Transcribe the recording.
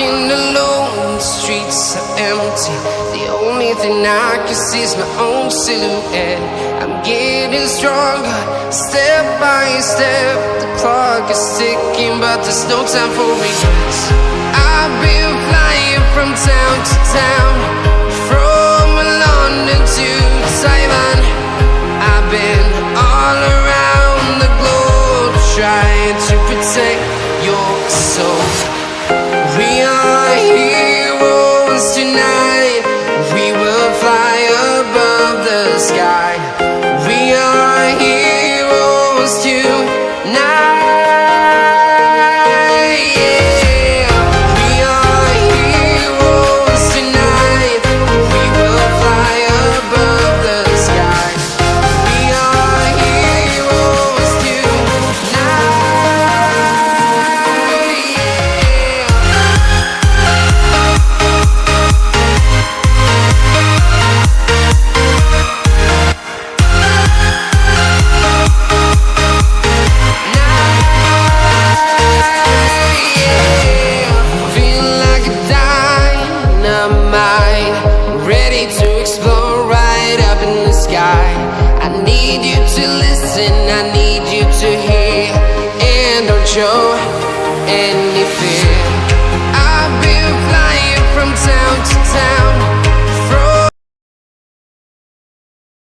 Walking alone, the streets are empty. The only thing I can see is my own silhouette. I'm getting stronger, step by step. The clock is ticking, but there's no time for regrets. I've been flying from town to town, from London to Taiwan. I've been all around the globe, trying to protect your soul. We are heroes tonight. We will fly above the sky. We are heroes tonight. Yeah. We are heroes tonight. We will fly above the sky. We are heroes tonight. Ready to explode right up in the sky. I need you to listen, I need you to hear. And don't show and